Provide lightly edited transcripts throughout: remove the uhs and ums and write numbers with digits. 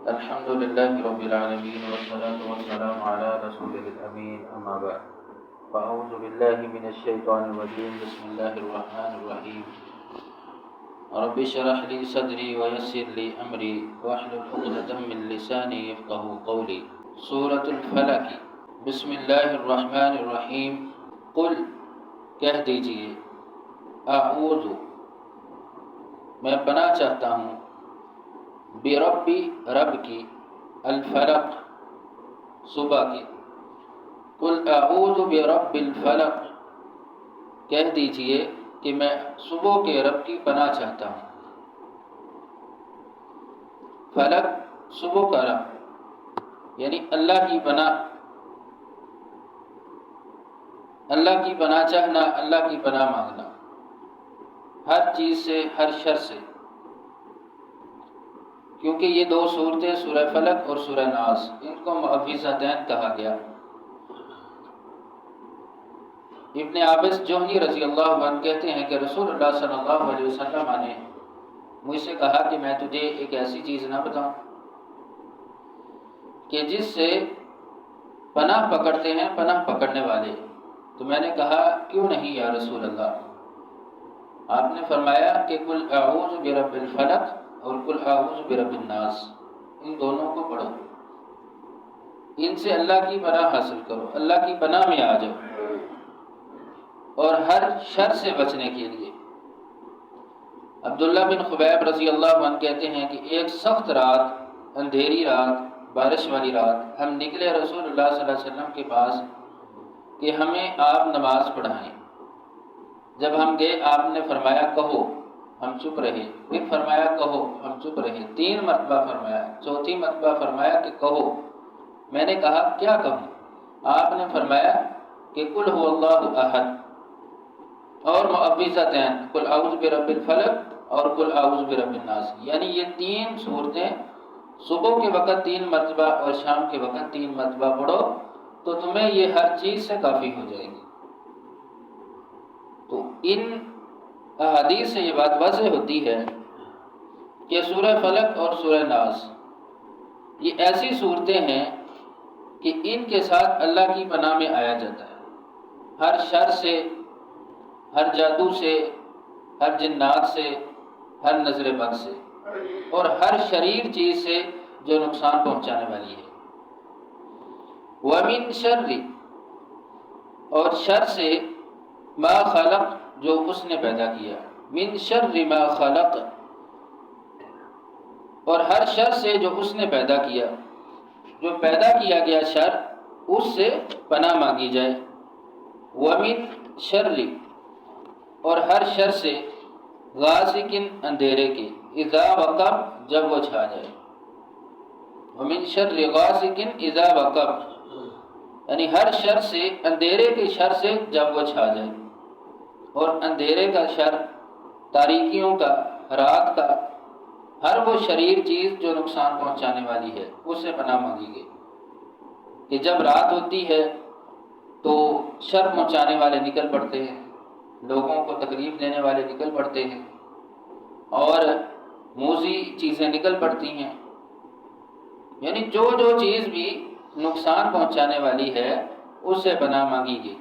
الحمد لله رب العالمين والصلاة والسلام على رسوله الأمين أما بعد فأعوذ بالله من الشيطان الرجيم بسم الله الرحمن الرحيم رب اشرح لي صدري ويسر لي أمري واحلل عقدة من لساني يفقهوا قولي سورة الفلق بسم اللہ الرحمن الرحیم قل کہہ دیجئے اعوذ میں پناہ چاہتا ہوں بربی رب کی الفلق صبح کی قل اعوذ برب الفلق کہہ دیجئے کہ میں صبح کے رب کی پناہ چاہتا ہوں۔ فلق صبح کا رب یعنی اللہ کی پناہ چاہنا، اللہ کی پناہ مانگنا ہر چیز سے، ہر شر سے، کیونکہ یہ دو صورتیں سورہ فلق اور سورہ ناس ان کو معوذتین کہا گیا۔ ابن عابس جوہنی رضی اللہ عنہ کہتے ہیں کہ رسول اللہ صلی اللہ علیہ وسلم نے مجھ سے کہا کہ میں تجھے ایک ایسی چیز نہ بتاؤں کہ جس سے پناہ پکڑتے ہیں پناہ پکڑنے والے؟ تو میں نے کہا کیوں نہیں یا رسول اللہ؟ آپ نے فرمایا کہ قل اعوذ برب الفلق اور قل اعوذ برب الناس، ان دونوں کو پڑھو، ان سے اللہ کی پناہ حاصل کرو، اللہ کی پناہ میں آ جاؤ اور ہر شر سے بچنے کے لیے۔ عبداللہ بن خبیب رضی اللہ عنہ کہتے ہیں کہ ایک سخت رات، اندھیری رات، بارش والی رات، ہم نکلے رسول اللہ صلی اللہ علیہ وسلم کے پاس کہ ہمیں آپ نماز پڑھائیں۔ جب ہم گئے آپ نے فرمایا کہو، ہم چپ رہے، پھر فرمایا کہو، ہم چپ رہے، 3 مرتبہ فرمایا، چوتھی مرتبہ فرمایا کہ کہو۔ میں نے کہا کیا کہوں؟ آپ نے فرمایا کہ قل هو اللہ احد اور معوذتین، قل اعوذ برب الفلق اور قل اعوذ برب الناس، یعنی یہ 3 صورتیں صبح کے وقت 3 مرتبہ اور شام کے وقت 3 مرتبہ پڑھو تو تمہیں یہ ہر چیز سے کافی ہو جائے گی۔ تو ان احادیث سے یہ بات واضح ہوتی ہے کہ سورہ فلق اور سورہ ناس یہ ایسی صورتیں ہیں کہ ان کے ساتھ اللہ کی پناہ میں آیا جاتا ہے، ہر شر سے، ہر جادو سے، ہر جنات سے، ہر نظر بد سے اور ہر شریر چیز سے جو نقصان پہنچانے والی ہے۔ وَمِن شَرِّ اور شر سے، ما خلق جو اس نے پیدا کیا، من شر ما خلق اور ہر شر سے جو اس نے پیدا کیا، جو پیدا کیا گیا شر اس سے پناہ مانگی جائے۔ وَمِن شَرِّ اور ہر شر سے، غاسق اندھیرے کے، اذا وقب جب وہ چھا جائے۔ وَمِن شَرِّ غاسق اذا وقب یعنی ہر شر سے، اندھیرے کے شر سے جب وہ چھا جائے، اور اندھیرے کا شر، تاریکیوں کا، رات کا، ہر وہ شریر چیز جو نقصان پہنچانے والی ہے اس سے پناہ مانگی گئی کہ جب رات ہوتی ہے تو شر پہنچانے والے نکل پڑتے ہیں، لوگوں کو تکلیف دینے والے نکل پڑتے ہیں اور موذی چیزیں نکل پڑتی ہیں، یعنی جو چیز بھی نقصان پہنچانے والی ہے اس سے پناہ مانگی گئی۔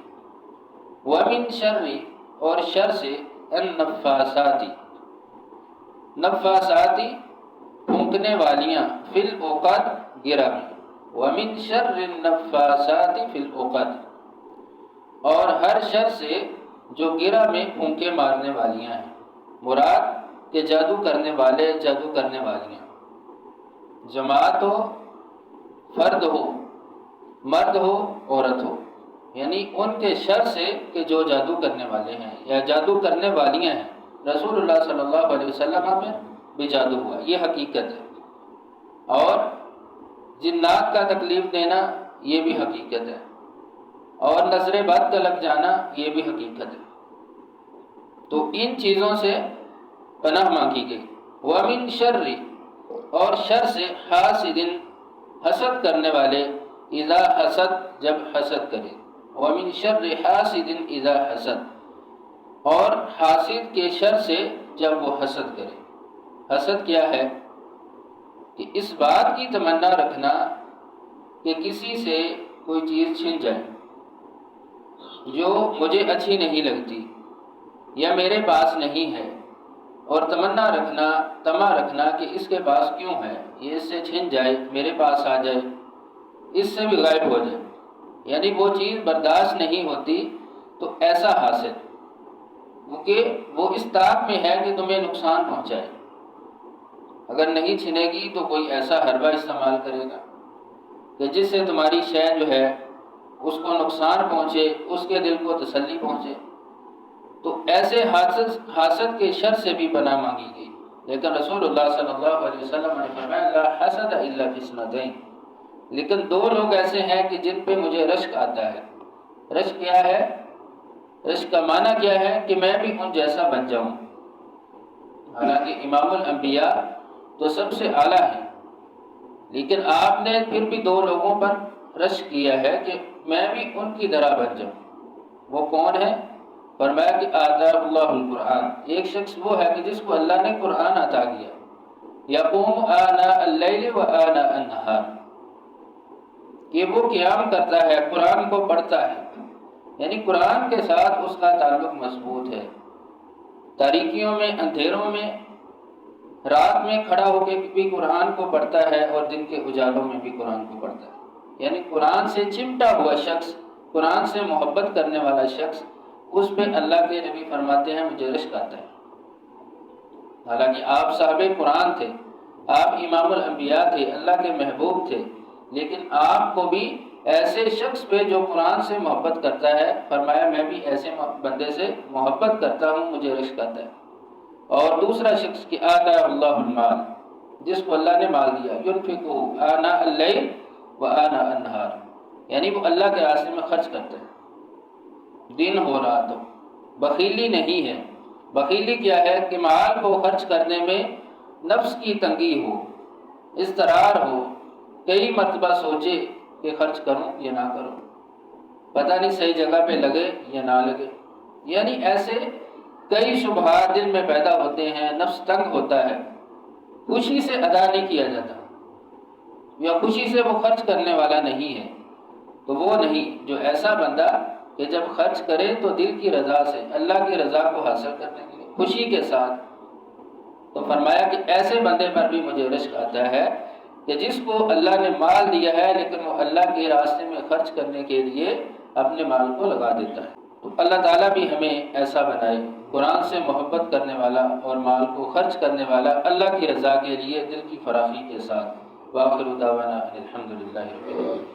وَمِن شَرِّ اور شر سے، النفاساتی نفاساتی پھونکنے والیاں، فی العقد گرہ میں۔ وَمِن شَرِّ النفاساتی فی العقد اور ہر شر سے جو گرہ میں پھونکے مارنے والیاں ہیں، مراد کہ جادو کرنے والے، جادو کرنے والیاں، جماعت ہو، فرد ہو، مرد ہو، عورت ہو، یعنی ان کے شر سے کہ جو جادو کرنے والے ہیں یا جادو کرنے والیاں ہیں۔ رسول اللہ صلی اللہ علیہ وسلم میں بھی جادو ہوا، یہ حقیقت ہے، اور جنات کا تکلیف دینا یہ بھی حقیقت ہے، اور نظر بد کا لگ جانا یہ بھی حقیقت ہے۔ تو ان چیزوں سے پناہ مانگی گئی۔ وَمِن شَرِّ اور شر سے، حاسد حسد کرنے والے، اذا حسد جب حسد کرے۔ وَمِن شَرِّ حاسد اذا حسد اور حاسد کے شر سے جب وہ حسد کرے۔ حسد کیا ہے؟ کہ اس بات کی تمنا رکھنا کہ کسی سے کوئی چیز چھن جائے جو مجھے اچھی نہیں لگتی یا میرے پاس نہیں ہے، اور تمنا رکھنا، تما رکھنا کہ اس کے پاس کیوں ہے، یہ اس سے چھن جائے، میرے پاس آ جائے، اس سے بھی غائب ہو جائے، یعنی وہ چیز برداشت نہیں ہوتی تو ایسا حاصل، کیونکہ وہ اس طاق میں ہے کہ تمہیں نقصان پہنچائے۔ اگر نہیں چھنے گی تو کوئی ایسا حربہ استعمال کرے گا کہ جس سے تمہاری شے جو ہے اس کو نقصان پہنچے، اس کے دل کو تسلی پہنچے، تو ایسے حاسد کے شر سے بھی پناہ مانگی گئی۔ لیکن رسول اللہ صلی اللہ علیہ وسلم نے فرمایا لا حسد الا فی اثنتین، لیکن دو لوگ ایسے ہیں کہ جن پہ مجھے رشک آتا ہے۔ رشک کیا ہے؟ رشک کا معنی کیا ہے؟ کہ میں بھی ان جیسا بن جاؤں۔ حالانکہ امام الانبیاء تو سب سے اعلیٰ ہے، لیکن آپ نے پھر بھی دو لوگوں پر رشک کیا ہے کہ میں بھی ان کی طرح بن جاؤں۔ وہ کون ہے؟ فرمایا کہ آتاہ اللہ القرآن، ایک شخص وہ ہے کہ جس کو اللہ نے قرآن عطا کیا، یقوم آناء اللیل و آناء النہار، کہ وہ قیام کرتا ہے، قرآن کو پڑھتا ہے، یعنی قرآن کے ساتھ اس کا تعلق مضبوط ہے۔ تاریکیوں میں، اندھیروں میں، رات میں کھڑا ہو کے بھی قرآن کو پڑھتا ہے اور دن کے اجالوں میں بھی قرآن کو پڑھتا ہے، یعنی قرآن سے چمٹا ہوا شخص، قرآن سے محبت کرنے والا شخص، اس پہ اللہ کے نبی فرماتے ہیں مجھے رشک آتا ہے۔ حالانکہ آپ صاحب قرآن تھے، آپ امام الانبیاء تھے، اللہ کے محبوب تھے، لیکن آپ کو بھی ایسے شخص پہ جو قرآن سے محبت کرتا ہے، فرمایا میں بھی ایسے بندے سے محبت کرتا ہوں، مجھے رشک آتا ہے۔ اور دوسرا شخص کہ آتا اللہ المال، جس کو اللہ نے مال دیا، ينفقه آناء اللیل و آناء النہار، یعنی وہ اللہ کے راستے میں خرچ کرتا ہے، دن ہو رہا تو بخیلی نہیں ہے۔ بخیلی کیا ہے؟ کہ مال کو خرچ کرنے میں نفس کی تنگی ہو، اضطرار ہو، کئی مرتبہ سوچے کہ خرچ کروں یا نہ کروں، پتہ نہیں صحیح جگہ پہ لگے یا نہ لگے، یعنی ایسے کئی شبہات دل میں پیدا ہوتے ہیں، نفس تنگ ہوتا ہے، خوشی سے ادا نہیں کیا جاتا، یا خوشی سے وہ خرچ کرنے والا نہیں ہے، تو وہ نہیں، جو ایسا بندہ کہ جب خرچ کرے تو دل کی رضا سے، اللہ کی رضا کو حاصل کرنے کے لیے خوشی کے ساتھ، تو فرمایا کہ ایسے بندے پر بھی مجھے رشک آتا ہے کہ جس کو اللہ نے مال دیا ہے لیکن وہ اللہ کے راستے میں خرچ کرنے کے لیے اپنے مال کو لگا دیتا ہے۔ تو اللہ تعالیٰ بھی ہمیں ایسا بنائے، قرآن سے محبت کرنے والا اور مال کو خرچ کرنے والا، اللہ کی رضا کے لیے دل کی فراخی کے ساتھ۔ وآخر دعوانا الحمدللہ رب العالمین۔